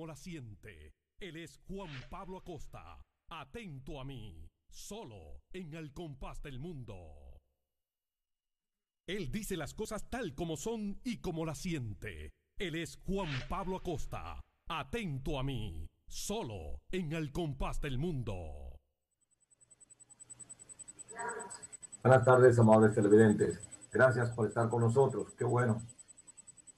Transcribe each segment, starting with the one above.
como la siente. Él es Juan Pablo Acosta. Atento a mí, solo en Al Compás del Mundo. Él dice las cosas tal como son y como las siente. Él es Juan Pablo Acosta. Atento a mí, solo en Al Compás del Mundo. Buenas tardes, amables televidentes. Gracias por estar con nosotros. Qué bueno.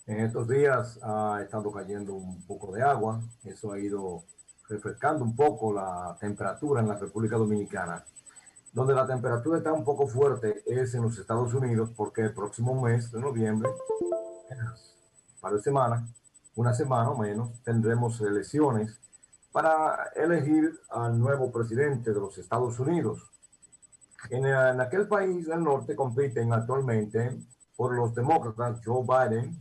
En estos días ha estado cayendo un poco de agua. Eso ha ido refrescando un poco la temperatura en la República Dominicana. Donde la temperatura está un poco fuerte es en los Estados Unidos, porque el próximo mes de noviembre, para semana, una semana o menos, tendremos elecciones para elegir al nuevo presidente de los Estados Unidos. En aquel país del norte compiten actualmente por los demócratas Joe Biden,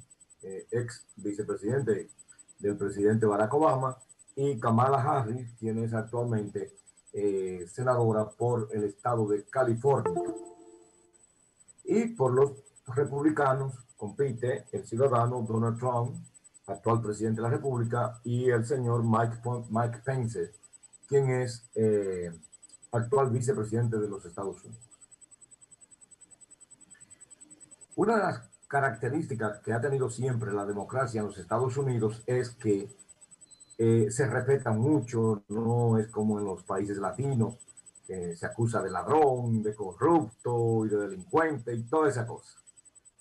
ex vicepresidente del presidente Barack Obama, y Kamala Harris, quien es actualmente senadora por el estado de California. Y por los republicanos compite el ciudadano Donald Trump, actual presidente de la República, y el señor Mike Pence, quien es actual vicepresidente de los Estados Unidos. Una de las características que ha tenido siempre la democracia en los Estados Unidos es que se respeta mucho, no es como en los países latinos, que se acusa de ladrón, de corrupto y de delincuente y toda esa cosa.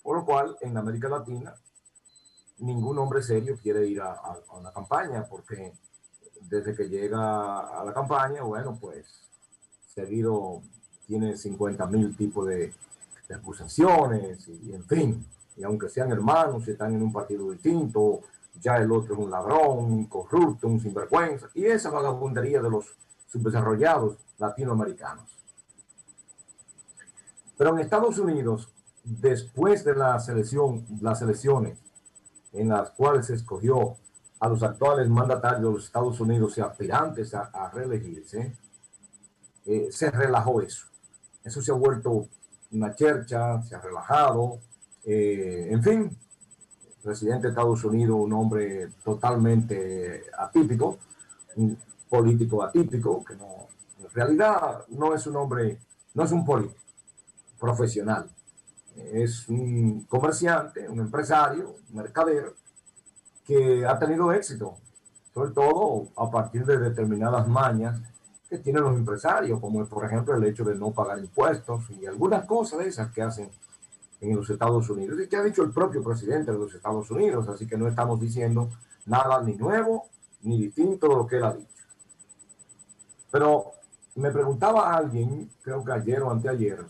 Por lo cual, en América Latina, ningún hombre serio quiere ir a una campaña, porque desde que llega a la campaña, bueno, pues seguido tiene 50,000 tipos de acusaciones y en fin, y aunque sean hermanos y están en un partido distinto, ya el otro es un ladrón, un corrupto, un sinvergüenza, y esa vagabundería de los subdesarrollados latinoamericanos. Pero en Estados Unidos, después de las elecciones en las cuales se escogió a los actuales mandatarios de los Estados Unidos y aspirantes a reelegirse, se relajó eso. Eso se ha vuelto una chercha, se ha relajado, en fin, el presidente de Estados Unidos, un hombre totalmente atípico, un político atípico, que no, en realidad no es un hombre, no es un político profesional, es un comerciante, un empresario, un mercader, que ha tenido éxito, sobre todo a partir de determinadas mañas que tienen los empresarios, como por ejemplo el hecho de no pagar impuestos y algunas cosas de esas que hacen en los Estados Unidos y que ha dicho el propio presidente de los Estados Unidos, así que no estamos diciendo nada ni nuevo ni distinto de lo que él ha dicho. Pero me preguntaba a alguien, creo que ayer o anteayer,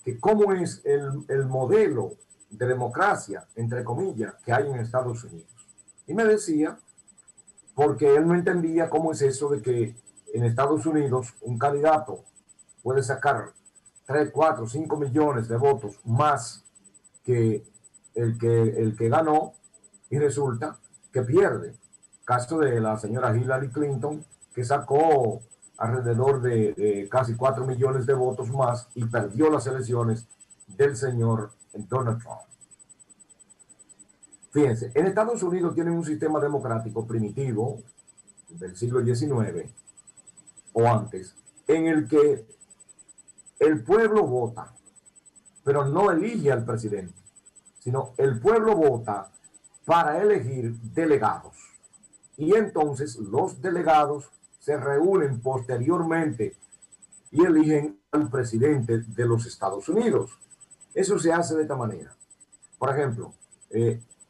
que cómo es el modelo de democracia, entre comillas, que hay en Estados Unidos. Y me decía, porque él no entendía cómo es eso de que en Estados Unidos un candidato puede sacar 3, 4, 5 millones de votos más que el que ganó y resulta que pierde. Caso de la señora Hillary Clinton, que sacó alrededor de casi 4 millones de votos más y perdió las elecciones del señor Donald Trump. Fíjense, en Estados Unidos tienen un sistema democrático primitivo del siglo XIX o antes, en el que el pueblo vota, pero no elige al presidente, sino el pueblo vota para elegir delegados. Y entonces los delegados se reúnen posteriormente y eligen al presidente de los Estados Unidos. Eso se hace de esta manera. Por ejemplo,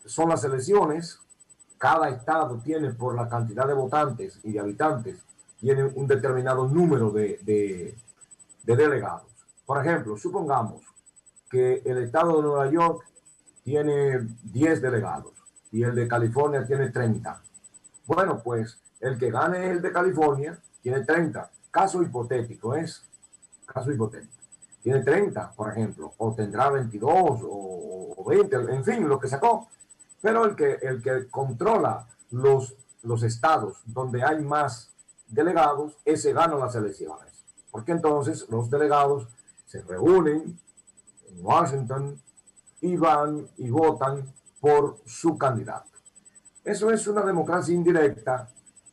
son las elecciones, cada estado tiene por la cantidad de votantes y de habitantes, tiene un determinado número de delegados. Por ejemplo, supongamos que el estado de Nueva York tiene 10 delegados y el de California tiene 30. Bueno, pues el que gane el de California tiene 30. Caso hipotético es, caso hipotético. Tiene 30, por ejemplo, o tendrá 22 o 20, en fin, lo que sacó. Pero el que controla los estados donde hay más delegados, ese gana las elecciones. Porque entonces los delegados se reúnen Washington y van y votan por su candidato. Eso es una democracia indirecta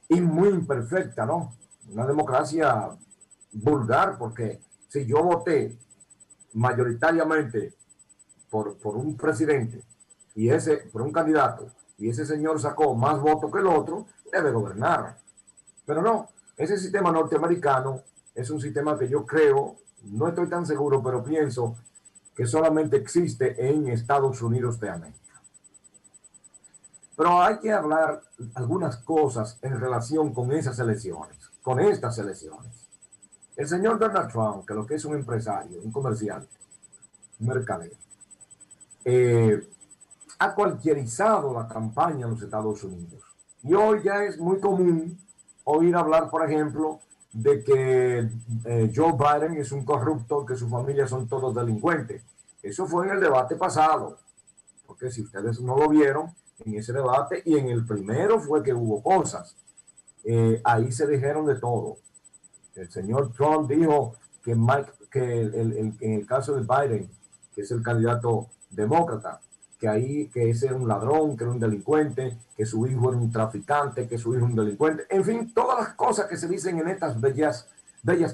y muy imperfecta, ¿no? Una democracia vulgar, porque si yo voté mayoritariamente por un presidente y por un candidato, y ese señor sacó más votos que el otro, debe gobernar. Pero no, ese sistema norteamericano es un sistema que yo creo, no estoy tan seguro, pero pienso que solamente existe en Estados Unidos de América. Pero hay que hablar algunas cosas en relación con esas elecciones, con estas elecciones. El señor Donald Trump, que lo que es un empresario, un comerciante, un mercader, ha cualquierizado la campaña en los Estados Unidos. Y hoy ya es muy común oír hablar, por ejemplo, de que Joe Biden es un corrupto, que su familia son todos delincuentes. Eso fue en el debate pasado, porque si ustedes no lo vieron, en ese debate y en el primero fue que hubo cosas. Ahí se dijeron de todo. El señor Trump dijo que, en el caso de Biden, que es el candidato demócrata, que ese era un ladrón, que era un delincuente, que su hijo era un traficante, que su hijo era un delincuente. En fin, todas las cosas que se dicen en estas bellas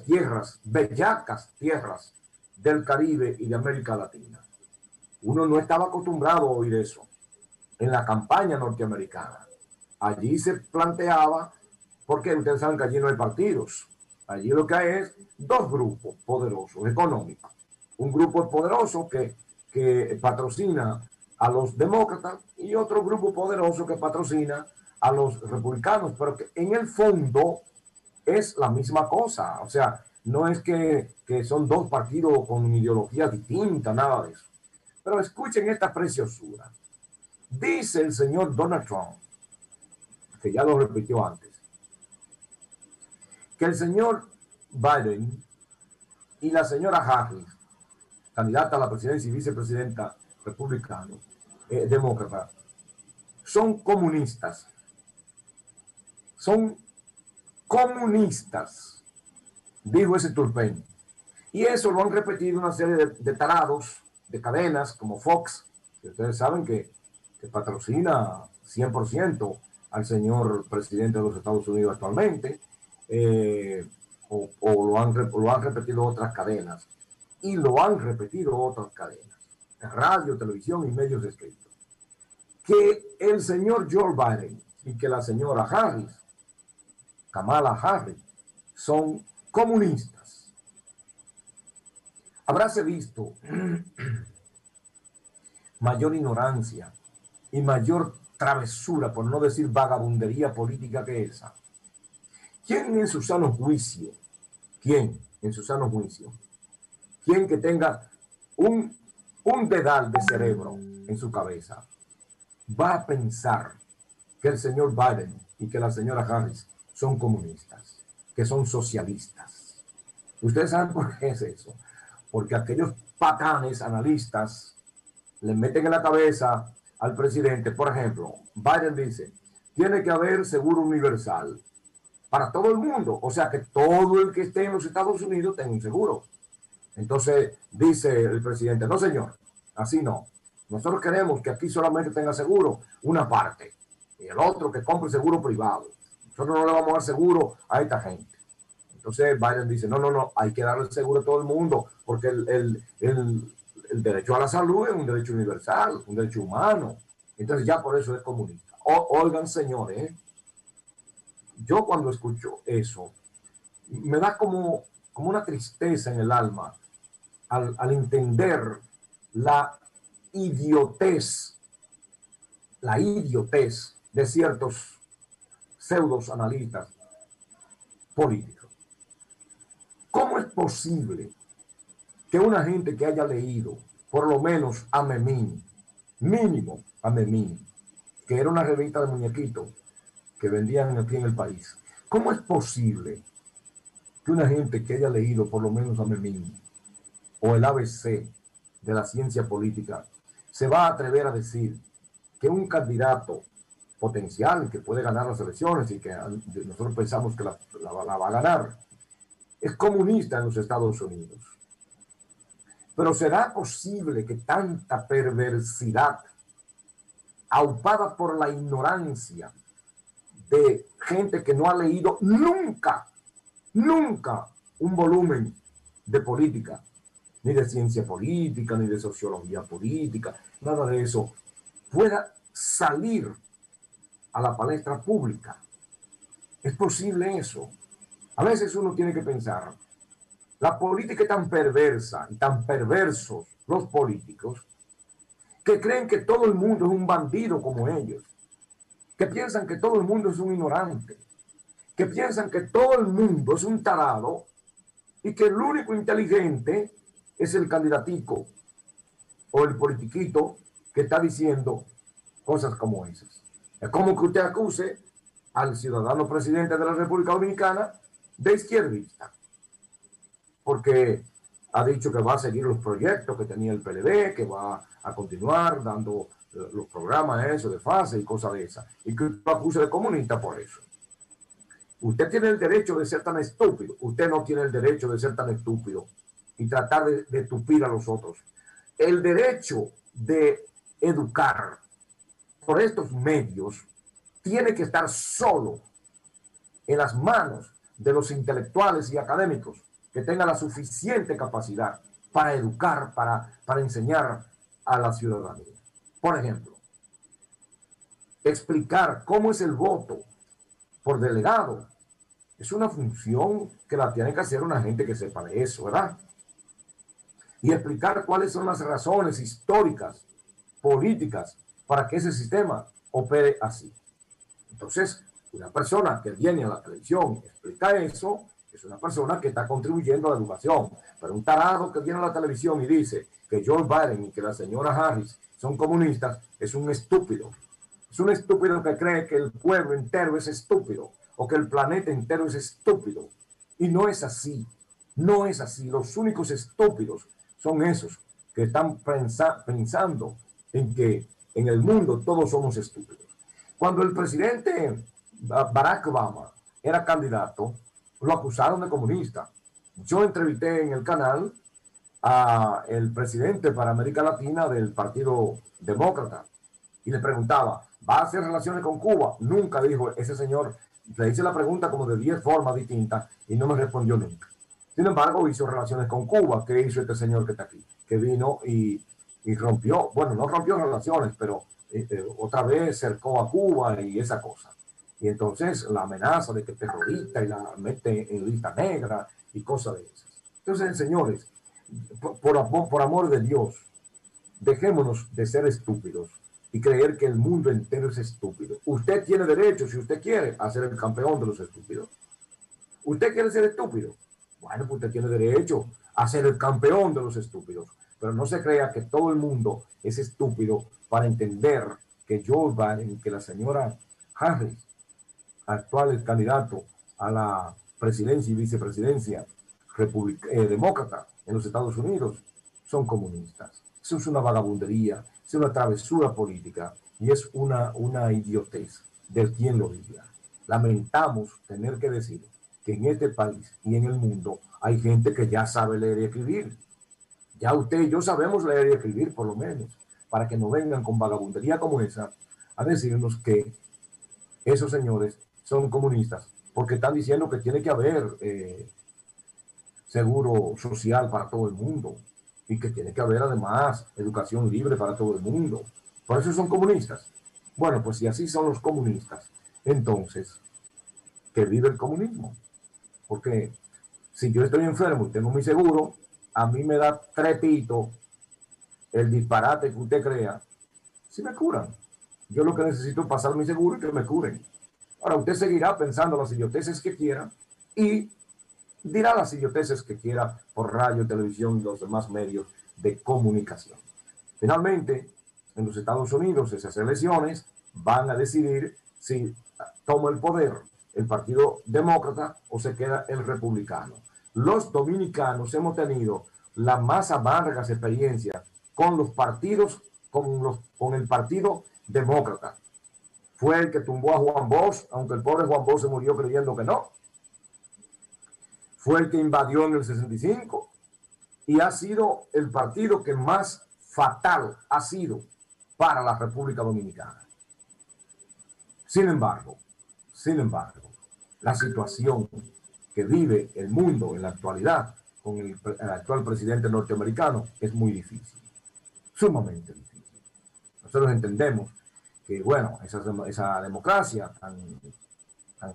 tierras, bellacas tierras del Caribe y de América Latina. Uno no estaba acostumbrado a oír eso en la campaña norteamericana. Allí se planteaba, porque ustedes saben que allí no hay partidos. Allí lo que hay es dos grupos poderosos económicos. Un grupo poderoso que patrocina a los demócratas y otro grupo poderoso que patrocina a los republicanos, pero que en el fondo es la misma cosa. O sea, no es que son dos partidos con ideologías distintas, nada de eso. Pero escuchen esta preciosura. Dice el señor Donald Trump, que ya lo repitió antes, que el señor Biden y la señora Harris, candidata a la presidencia y vicepresidenta republicana, demócrata, son comunistas. Son comunistas, dijo ese turpeño. Y eso lo han repetido una serie de tarados, de cadenas como Fox, que ustedes saben que patrocina 100% al señor presidente de los Estados Unidos actualmente, o lo han repetido otras cadenas, y lo han repetido otras cadenas, radio, televisión y medios escritos, que el señor Joe Biden y que la señora Harris, Kamala Harris, son comunistas. Habráse visto mayor ignorancia y mayor travesura, por no decir vagabundería política que esa. ¿Quién en su sano juicio? ¿Quién en su sano juicio? ¿Quién que tenga un dedal de cerebro en su cabeza va a pensar que el señor Biden y que la señora Harris son comunistas, que son socialistas? ¿Ustedes saben por qué es eso? Porque aquellos patanes analistas le meten en la cabeza al presidente. Por ejemplo, Biden dice, tiene que haber seguro universal para todo el mundo, o sea que todo el que esté en los Estados Unidos tenga un seguro. Entonces dice el presidente, no señor, así no. Nosotros queremos que aquí solamente tenga seguro una parte y el otro que compre seguro privado. Nosotros no le vamos a dar seguro a esta gente. Entonces Biden dice, no, hay que darle seguro a todo el mundo porque el derecho a la salud es un derecho universal, un derecho humano. Entonces ya por eso es comunista. Oigan, señores, yo cuando escucho eso, me da como una tristeza en el alma al entender la idiotez de ciertos pseudos analistas políticos. ¿Cómo es posible que una gente que haya leído por lo menos a Memín, mínimo a Memín, que era una revista de muñequitos que vendían aquí en el país, cómo es posible que una gente que haya leído por lo menos a Memín o el ABC de la ciencia política se va a atrever a decir que un candidato potencial que puede ganar las elecciones y que nosotros pensamos que la va a ganar es comunista en los Estados Unidos? Pero ¿será posible que tanta perversidad aupada por la ignorancia de gente que no ha leído nunca un volumen de política, ni de ciencia política, ni de sociología política, nada de eso, pueda salir a la palestra pública. Es posible eso. A veces uno tiene que pensar, la política es tan perversa y tan perversos los políticos que creen que todo el mundo es un bandido como ellos, que piensan que todo el mundo es un ignorante, que piensan que todo el mundo es un tarado y que el único inteligente es el candidatico o el politiquito que está diciendo cosas como esas. Es como que usted acuse al ciudadano presidente de la República Dominicana de izquierdista, porque ha dicho que va a seguir los proyectos que tenía el PLD, que va a continuar dando los programas eso de fase y cosas de esas, y que lo acuse de comunista por eso. Usted tiene el derecho de ser tan estúpido, usted no tiene el derecho de ser tan estúpido y tratar de estupir a los otros. El derecho de educar por estos medios tiene que estar solo en las manos de los intelectuales y académicos que tengan la suficiente capacidad para educar, para enseñar a la ciudadanía. Por ejemplo, explicar cómo es el voto por delegado es una función que la tiene que hacer una gente que sepa de eso, ¿verdad? Y explicar cuáles son las razones históricas, políticas, para que ese sistema opere así. Entonces, una persona que viene a la televisión y explica eso, es una persona que está contribuyendo a la educación. Pero un tarado que viene a la televisión y dice que Joe Biden y que la señora Harris son comunistas, es un estúpido. Es un estúpido que cree que el pueblo entero es estúpido o que el planeta entero es estúpido. Y no es así. No es así. Los únicos estúpidos son esos que están pensando en que en el mundo todos somos estúpidos. Cuando el presidente Barack Obama era candidato, lo acusaron de comunista. Yo entrevisté en el canal al presidente para América Latina del Partido Demócrata y le preguntaba, ¿va a hacer relaciones con Cuba? Nunca dijo ese señor. Le hice la pregunta como de 10 formas distintas y no me respondió nunca. Sin embargo, hizo relaciones con Cuba. ¿Qué hizo este señor que está aquí? Que vino y rompió, bueno, no rompió relaciones, pero otra vez cercó a Cuba y esa cosa. Y entonces la amenaza de que terrorista y la mete en lista negra y cosas de esas. Entonces, señores, por amor de Dios, dejémonos de ser estúpidos y creer que el mundo entero es estúpido. Usted tiene derecho, si usted quiere, a ser el campeón de los estúpidos. ¿Usted quiere ser estúpido? Bueno, pues usted tiene derecho a ser el campeón de los estúpidos. Pero no se crea que todo el mundo es estúpido para entender que Joe Biden, que la señora Harris, actual candidato a la presidencia y vicepresidencia demócrata en los Estados Unidos, son comunistas. Eso es una vagabundería, es una travesura política y es una idiotez de quien lo diga. Lamentamos tener que decir que en este país y en el mundo hay gente que ya sabe leer y escribir. Ya usted y yo sabemos leer y escribir, por lo menos, para que no vengan con vagabundería como esa a decirnos que esos señores son comunistas, porque están diciendo que tiene que haber seguro social para todo el mundo y que tiene que haber además educación libre para todo el mundo. Por eso son comunistas. Bueno, pues si así son los comunistas, entonces, que vive el comunismo. Porque si yo estoy enfermo y tengo mi seguro, a mí me da trepito el disparate que usted crea, si me curan. Yo lo que necesito es pasar mi seguro y que me curen. Ahora, usted seguirá pensando las idioteces que quiera y dirá las idioteces que quiera por radio, televisión y los demás medios de comunicación. Finalmente, en los Estados Unidos, esas elecciones van a decidir si toma el poder el Partido Demócrata o se queda el Republicano. Los dominicanos hemos tenido las más amargas experiencias con los partidos, con el Partido Demócrata. Fue el que tumbó a Juan Bosch, aunque el pobre Juan Bosch se murió creyendo que no. Fue el que invadió en el 65 y ha sido el partido que más fatal ha sido para la República Dominicana. Sin embargo, la situación que vive el mundo en la actualidad con el actual presidente norteamericano es muy difícil, sumamente difícil. Nosotros entendemos que, bueno, esa democracia tan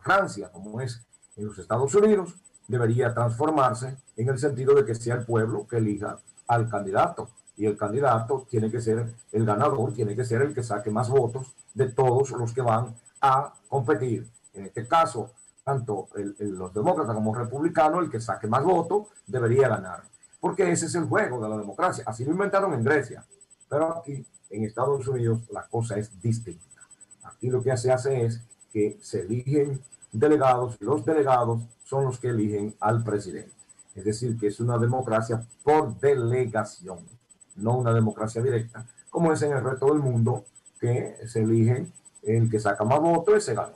rancia como es en los Estados Unidos debería transformarse en el sentido de que sea el pueblo que elija al candidato, y el candidato tiene que ser el ganador, tiene que ser el que saque más votos de todos los que van a competir. En este caso, tanto los demócratas como republicanos, el que saque más votos debería ganar, porque ese es el juego de la democracia. Así lo inventaron en Grecia, pero aquí en Estados Unidos la cosa es distinta. Aquí lo que se hace es que se eligen delegados, y los delegados son los que eligen al presidente. Es decir, que es una democracia por delegación, no una democracia directa, como es en el resto del mundo, que se eligen el que saca más votos, ese ganó.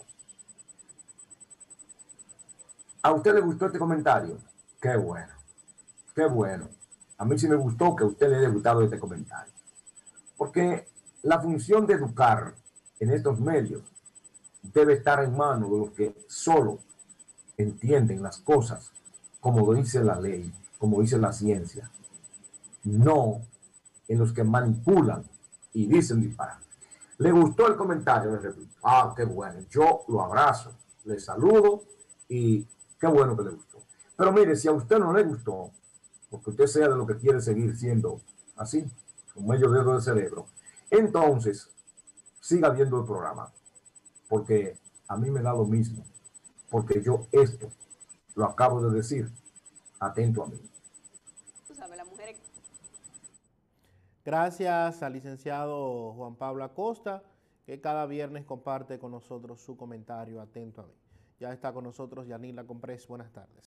¿A usted le gustó este comentario? Qué bueno, qué bueno. A mí sí me gustó que a usted le haya gustado este comentario. Porque la función de educar en estos medios debe estar en manos de los que solo entienden las cosas como dice la ley, como dice la ciencia, no en los que manipulan y dicen disparar. ¿Le gustó el comentario? Le repito, qué bueno, yo lo abrazo, le saludo y qué bueno que le gustó. Pero mire, si a usted no le gustó, porque usted sea de lo que quiere seguir siendo así, con medio dedo del cerebro, entonces siga viendo el programa, porque a mí me da lo mismo, porque yo esto lo acabo de decir, atento a mí. Tú sabes, la mujer... Gracias al licenciado Juan Pablo Acosta, que cada viernes comparte con nosotros su comentario atento a mí. Ya está con nosotros Yanila Comprés. Buenas tardes.